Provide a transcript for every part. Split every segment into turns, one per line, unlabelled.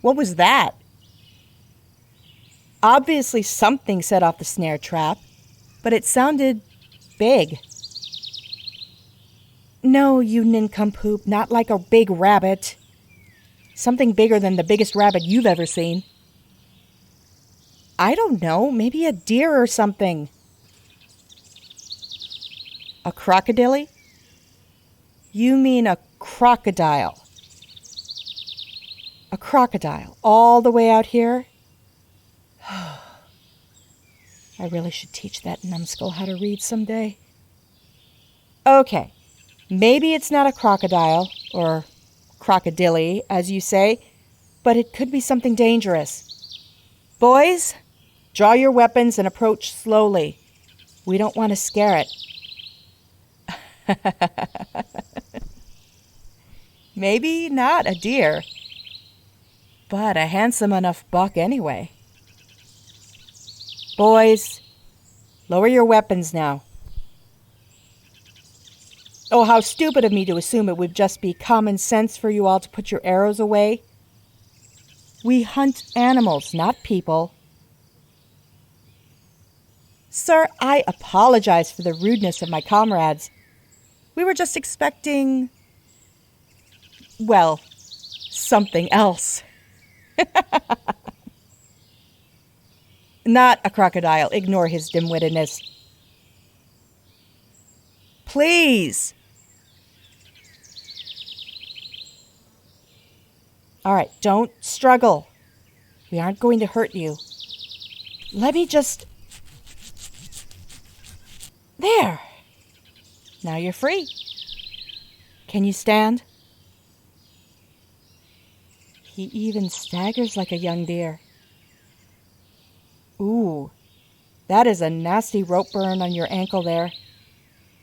What was that? Obviously something set off the snare trap, but it sounded big. No, you nincompoop, not like a big rabbit. Something bigger than the biggest rabbit you've ever seen. I don't know, maybe a deer or something. A crocodile? You mean a crocodile. A crocodile all the way out here? I really should teach that numbskull how to read someday. Okay, maybe it's not a crocodile, or crocodile, as you say, but it could be something dangerous. Boys, draw your weapons and approach slowly. We don't want to scare it. Maybe not a deer, but a handsome enough buck anyway. Boys, lower your weapons now. Oh, how stupid of me to assume it would just be common sense for you all to put your arrows away. We hunt animals, not people. Sir, I apologize for the rudeness of my comrades. We were just expecting, well, something else. Not a crocodile. Ignore his dim-wittedness. Please. All right, don't struggle. We aren't going to hurt you. Let me just... There. Now you're free. Can you stand? He even staggers like a young deer. Ooh, that is a nasty rope burn on your ankle there.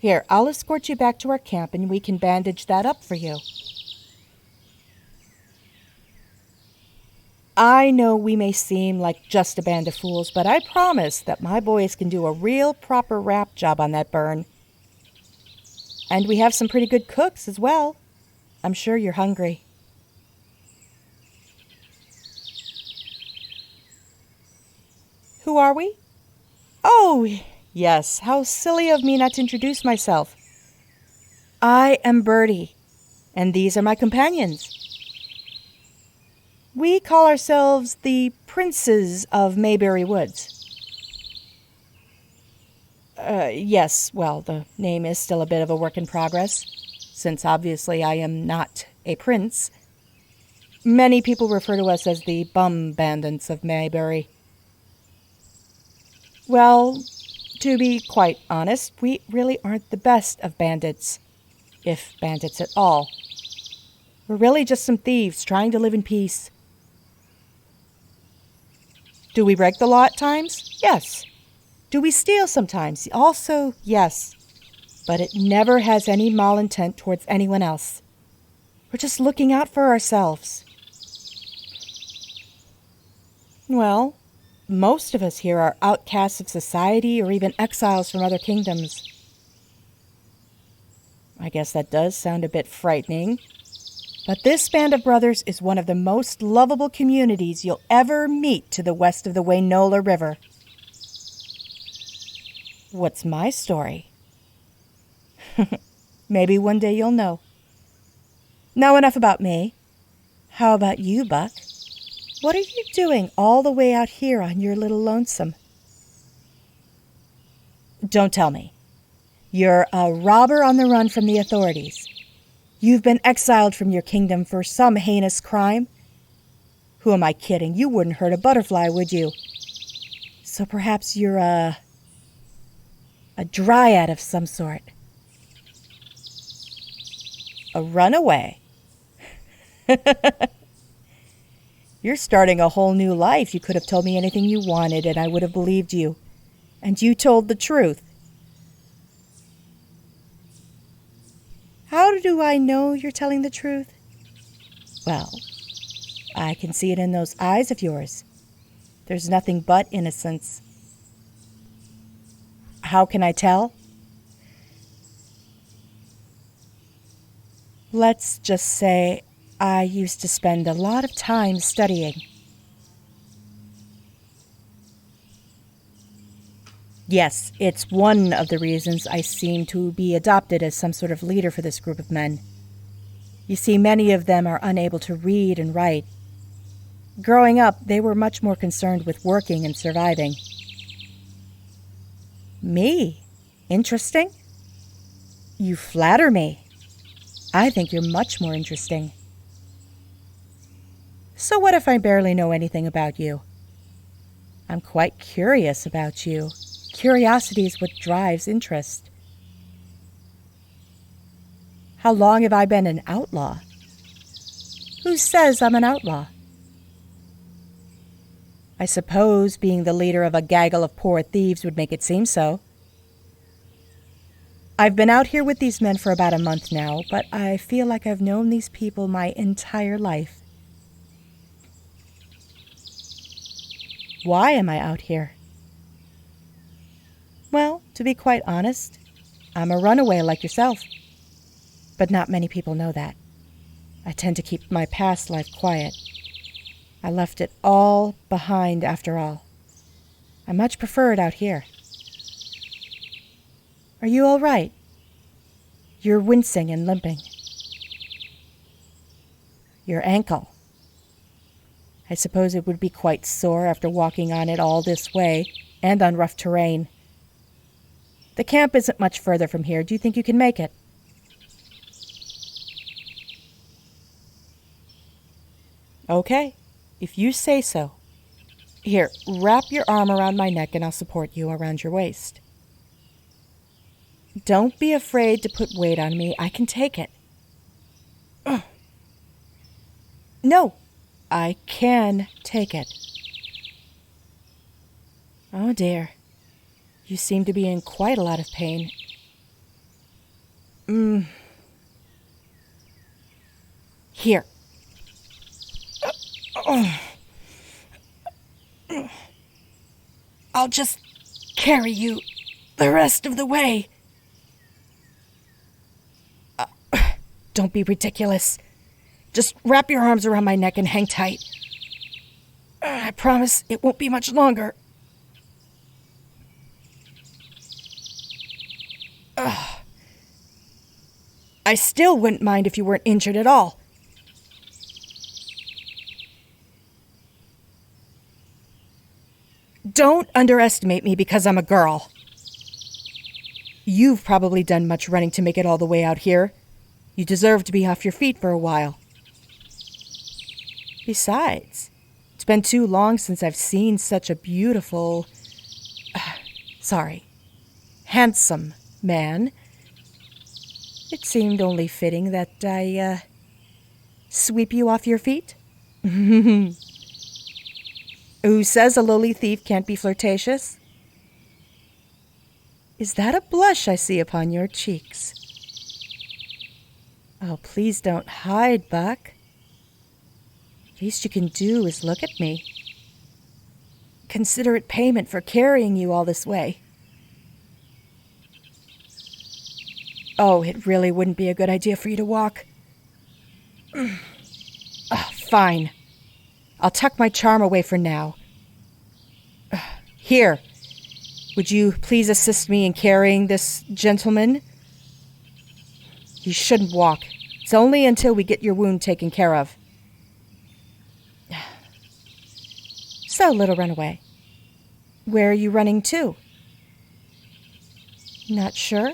Here, I'll escort you back to our camp and we can bandage that up for you. I know we may seem like just a band of fools, but I promise that my boys can do a real proper wrap job on that burn. And we have some pretty good cooks as well. I'm sure you're hungry. Who are we? Oh, yes, how silly of me not to introduce myself. I am Birdie, and these are my companions. We call ourselves the Princes of Mayberry Woods. Yes, well, the name is still a bit of a work in progress, since obviously I am not a prince. Many people refer to us as the Bum Bandits of Mayberry. Well, to be quite honest, we really aren't the best of bandits, if bandits at all. We're really just some thieves trying to live in peace. Do we break the law at times? Yes. Do we steal sometimes? Also, yes. But it never has any malintent towards anyone else. We're just looking out for ourselves. Well, most of us here are outcasts of society or even exiles from other kingdoms. I guess that does sound a bit frightening. But this band of brothers is one of the most lovable communities you'll ever meet to the west of the Wainola River. What's my story? Maybe one day you'll know. Now enough about me. How about you, Buck? What are you doing all the way out here on your little lonesome? Don't tell me. You're a robber on the run from the authorities. You've been exiled from your kingdom for some heinous crime. Who am I kidding? You wouldn't hurt a butterfly, would you? So perhaps you're a dryad of some sort. A runaway. You're starting a whole new life. You could have told me anything you wanted and I would have believed you. And you told the truth. How do I know you're telling the truth? Well, I can see it in those eyes of yours. There's nothing but innocence. How can I tell? Let's just say I used to spend a lot of time studying. Yes, it's one of the reasons I seem to be adopted as some sort of leader for this group of men. You see, many of them are unable to read and write. Growing up, they were much more concerned with working and surviving. Me? Interesting? You flatter me. I think you're much more interesting. So what if I barely know anything about you? I'm quite curious about you. Curiosity is what drives interest. How long have I been an outlaw? Who says I'm an outlaw? I suppose being the leader of a gaggle of poor thieves would make it seem so. I've been out here with these men for about a month now, but I feel like I've known these people my entire life. Why am I out here? Well, to be quite honest, I'm a runaway like yourself. But not many people know that. I tend to keep my past life quiet. I left it all behind after all. I much prefer it out here. Are you all right? You're wincing and limping. Your ankle. I suppose it would be quite sore after walking on it all this way and on rough terrain. The camp isn't much further from here. Do you think you can make it? Okay, if you say so. Here, wrap your arm around my neck and I'll support you around your waist. Don't be afraid to put weight on me. I can take it. Ugh. No, I can take it. Oh dear. You seem to be in quite a lot of pain. Here. I'll just carry you the rest of the way. Don't be ridiculous. Just wrap your arms around my neck and hang tight. I promise it won't be much longer. I still wouldn't mind if you weren't injured at all. Don't underestimate me because I'm a girl. You've probably done much running to make it all the way out here. You deserve to be off your feet for a while. Besides, it's been too long since I've seen such a beautiful... handsome man. It seemed only fitting that I, sweep you off your feet. Who says a lowly thief can't be flirtatious? Is that a blush I see upon your cheeks? Oh, please don't hide, Buck. Least you can do is look at me. Consider it payment for carrying you all this way. Oh, it really wouldn't be a good idea for you to walk. Fine. I'll tuck my charm away for now. Here. Would you please assist me in carrying this gentleman? You shouldn't walk. It's only until we get your wound taken care of. So, little runaway, where are you running to? Not sure?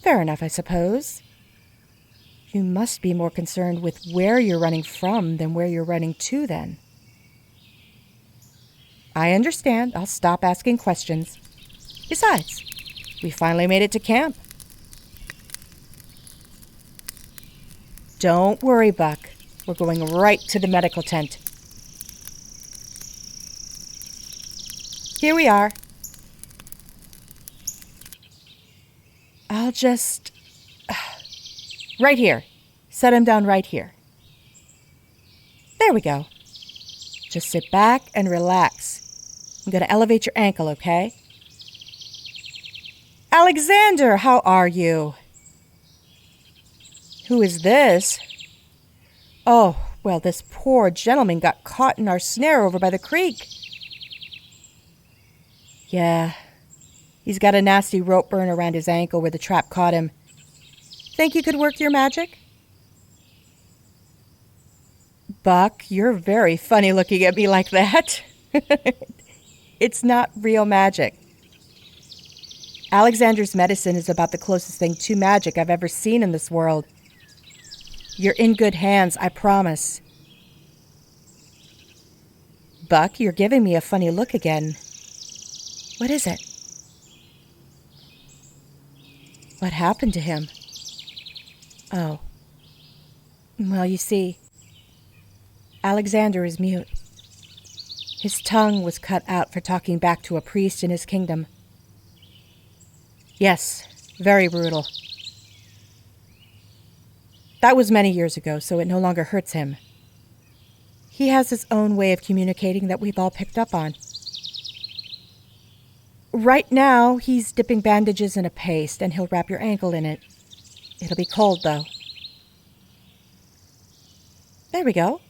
Fair enough, I suppose. You must be more concerned with where you're running from than where you're running to, then. I understand. I'll stop asking questions. Besides, we finally made it to camp. Don't worry, Buck. We're going right to the medical tent. Here we are. I'll just... right here. Set him down right here. There we go. Just sit back and relax. I'm going to elevate your ankle, okay? Alexander, how are you? Who is this? Oh, well, this poor gentleman got caught in our snare over by the creek. Yeah, he's got a nasty rope burn around his ankle where the trap caught him. Think you could work your magic? Buck, you're very funny looking at me like that. It's not real magic. Alexander's medicine is about the closest thing to magic I've ever seen in this world. You're in good hands, I promise. Buck, you're giving me a funny look again. What is it? What happened to him? Oh. Well, you see, Alexander is mute. His tongue was cut out for talking back to a priest in his kingdom. Yes, very brutal. That was many years ago, so it no longer hurts him. He has his own way of communicating that we've all picked up on. Right now, he's dipping bandages in a paste, and he'll wrap your ankle in it. It'll be cold, though. There we go.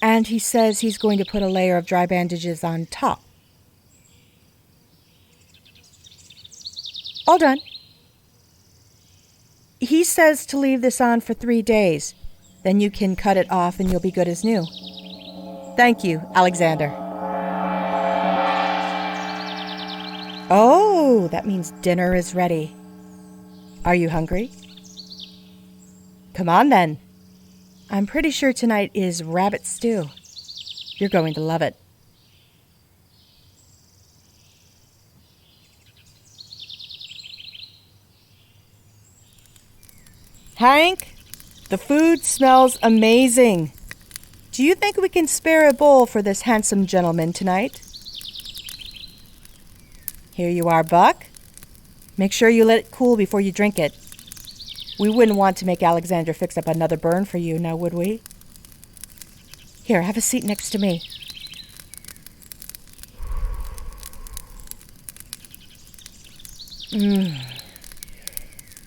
And he says he's going to put a layer of dry bandages on top. All done. He says to leave this on for 3 days. Then you can cut it off and you'll be good as new. Thank you, Alexander. Oh, that means dinner is ready. Are you hungry? Come on then. I'm pretty sure tonight is rabbit stew. You're going to love it. Hank, the food smells amazing. Do you think we can spare a bowl for this handsome gentleman tonight? Here you are, Buck. Make sure you let it cool before you drink it. We wouldn't want to make Alexander fix up another burn for you, now would we? Here, have a seat next to me.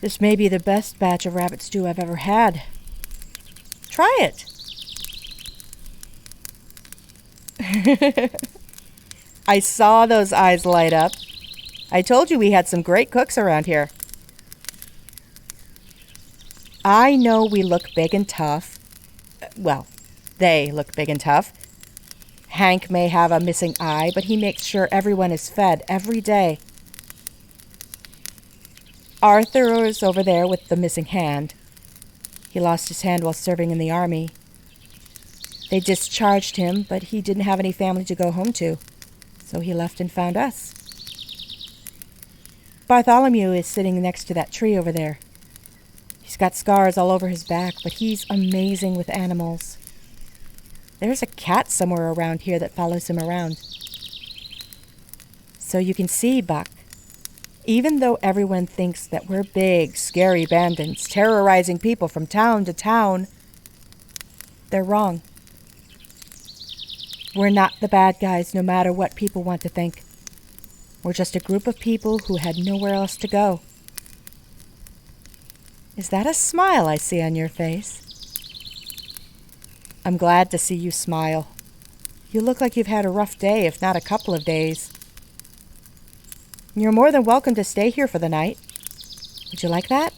This may be the best batch of rabbit stew I've ever had. Try it. I saw those eyes light up. I told you we had some great cooks around here. I know we look big and tough. Well, they look big and tough. Hank may have a missing eye, but he makes sure everyone is fed every day. Arthur is over there with the missing hand. He lost his hand while serving in the army. They discharged him, but he didn't have any family to go home to, so he left and found us. Bartholomew is sitting next to that tree over there. He's got scars all over his back, but he's amazing with animals. There's a cat somewhere around here that follows him around. So you can see, Buck, even though everyone thinks that we're big, scary bandits terrorizing people from town to town, they're wrong. We're not the bad guys, no matter what people want to think. We're just a group of people who had nowhere else to go. Is that a smile I see on your face? I'm glad to see you smile. You look like you've had a rough day, if not a couple of days. You're more than welcome to stay here for the night. Would you like that?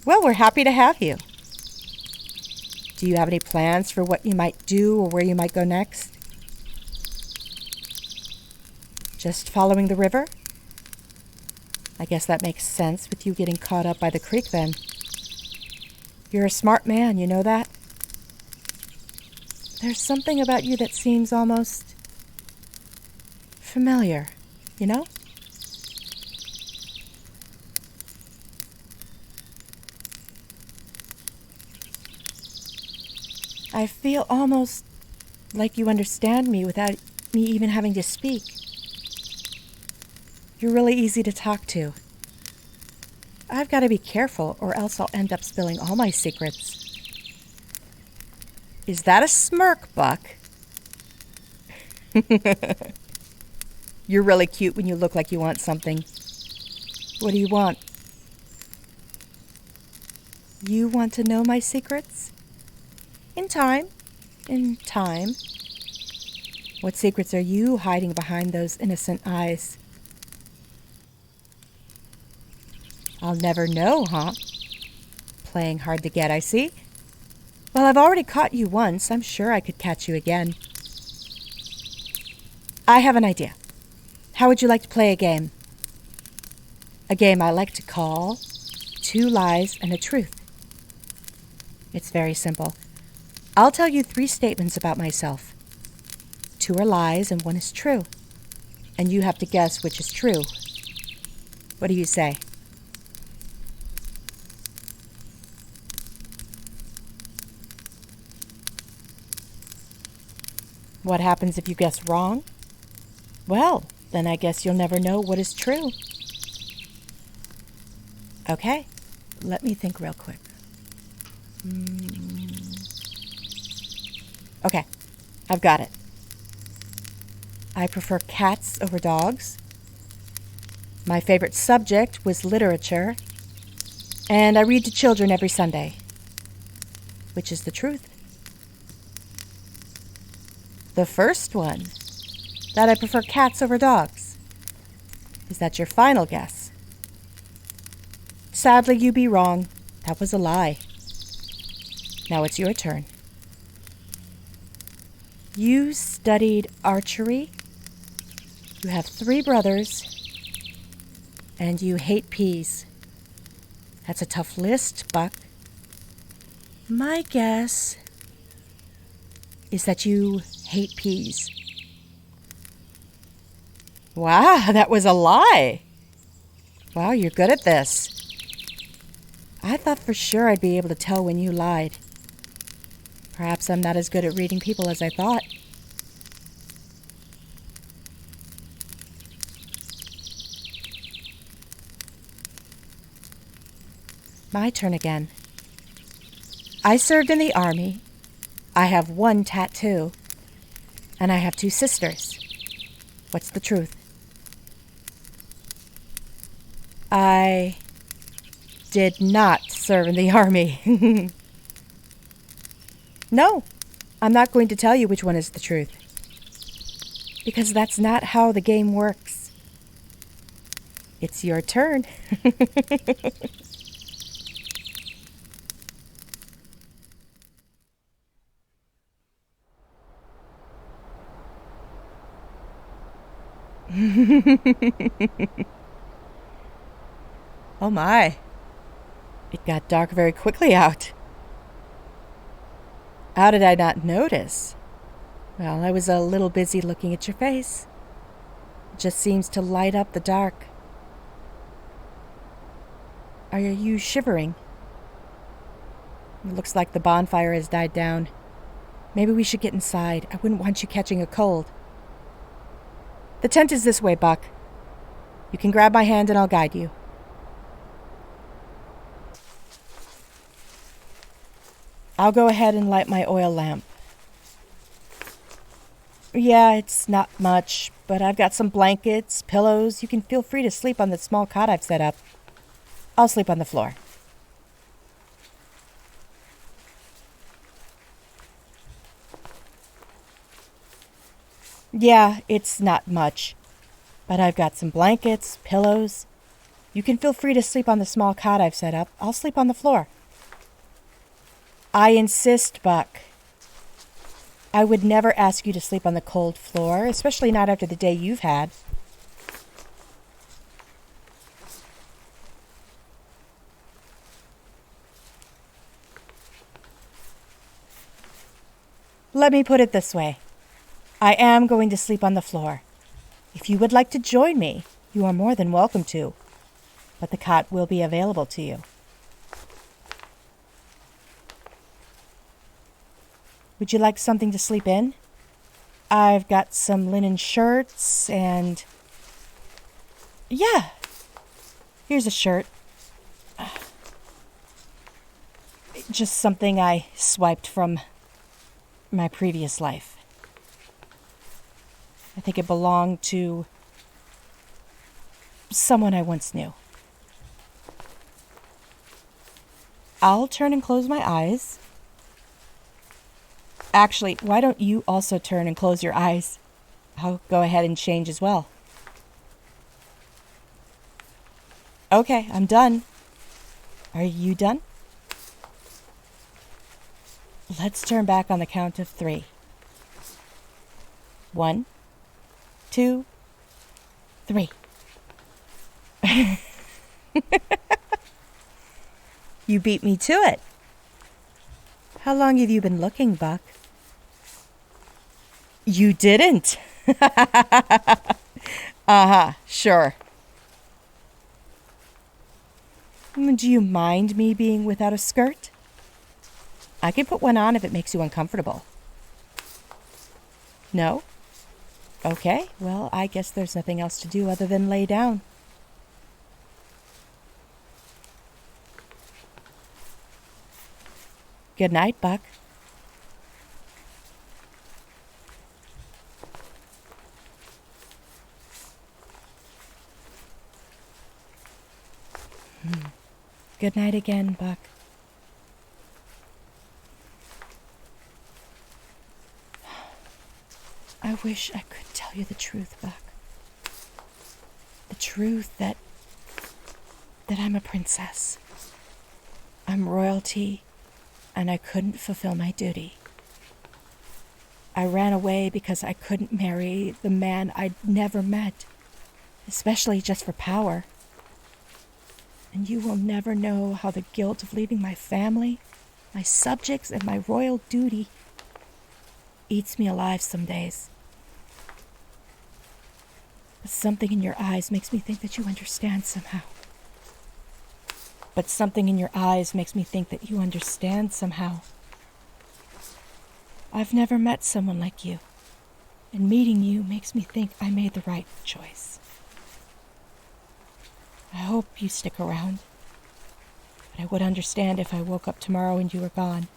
Well, we're happy to have you. Do you have any plans for what you might do or where you might go next? Just following the river? I guess that makes sense with you getting caught up by the creek then. You're a smart man, you know that? There's something about you that seems almost familiar, you know? I feel almost like you understand me without me even having to speak. You're really easy to talk to. I've got to be careful or else I'll end up spilling all my secrets. Is that a smirk, Buck? You're really cute when you look like you want something. What do you want? You want to know my secrets? In time. In time. What secrets are you hiding behind those innocent eyes? I'll never know, huh? Playing hard to get, I see. Well, I've already caught you once. I'm sure I could catch you again. I have an idea. How would you like to play a game? A game I like to call 2 Lies and a Truth. It's very simple. I'll tell you 3 statements about myself. 2 are lies and 1 is true. And you have to guess which is true. What do you say? What happens if you guess wrong? Well, then I guess you'll never know what is true. Okay, let me think real quick. Okay, I've got it. I prefer cats over dogs. My favorite subject was literature. And I read to children every Sunday. Which is the truth? The first one, that I prefer cats over dogs. Is that your final guess? Sadly, you be wrong. That was a lie. Now it's your turn. You studied archery. You have 3 brothers. And you hate peas. That's a tough list, Buck. My guess is that you hate peas. Wow, that was a lie. Wow, you're good at this. I thought for sure I'd be able to tell when you lied. Perhaps I'm not as good at reading people as I thought. My turn again. I served in the army. I have 1 tattoo. And I have 2 sisters. What's the truth? I did not serve in the army. No, I'm not going to tell you which one is the truth. Because that's not how the game works. It's your turn. Oh my. It got dark very quickly out. How did I not notice? Well, I was a little busy looking at your face. It just seems to light up the dark. Are you shivering? It looks like the bonfire has died down. Maybe we should get inside. I wouldn't want you catching a cold. The tent is this way, Buck. You can grab my hand and I'll guide you. I'll go ahead and light my oil lamp. Yeah, it's not much, but I've got some blankets, pillows. You can feel free to sleep on the small cot I've set up. I'll sleep on the floor. Yeah, it's not much, but I've got some blankets, pillows. You can feel free to sleep on the small cot I've set up. I'll sleep on the floor. I insist, Buck. I would never ask you to sleep on the cold floor, especially not after the day you've had. Let me put it this way. I am going to sleep on the floor. If you would like to join me, you are more than welcome to, but the cot will be available to you. Would you like something to sleep in? I've got some linen shirts and... Yeah, here's a shirt. Just something I swiped from my previous life. I think it belonged to someone I once knew. I'll turn and close my eyes. Actually, why don't you also turn and close your eyes? I'll go ahead and change as well. Okay, I'm done. Are you done? Let's turn back on the count of 3. 1, 2, 3. You beat me to it. How long have you been looking, Buck? You didn't. Uh-huh, sure. Do you mind me being without a skirt? I can put one on if it makes you uncomfortable. No? Okay, well, I guess there's nothing else to do other than lay down. Good night, Buck. Good night again, Buck. I wish I could tell you the truth, Buck. The truth that I'm a princess. I'm royalty, and I couldn't fulfill my duty. I ran away because I couldn't marry the man I'd never met, especially just for power. And you will never know how the guilt of leaving my family, my subjects, and my royal duty eats me alive some days. But something in your eyes makes me think that you understand somehow. I've never met someone like you, and meeting you makes me think I made the right choice. I hope you stick around, but I would understand if I woke up tomorrow and you were gone.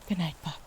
Good night, Buck.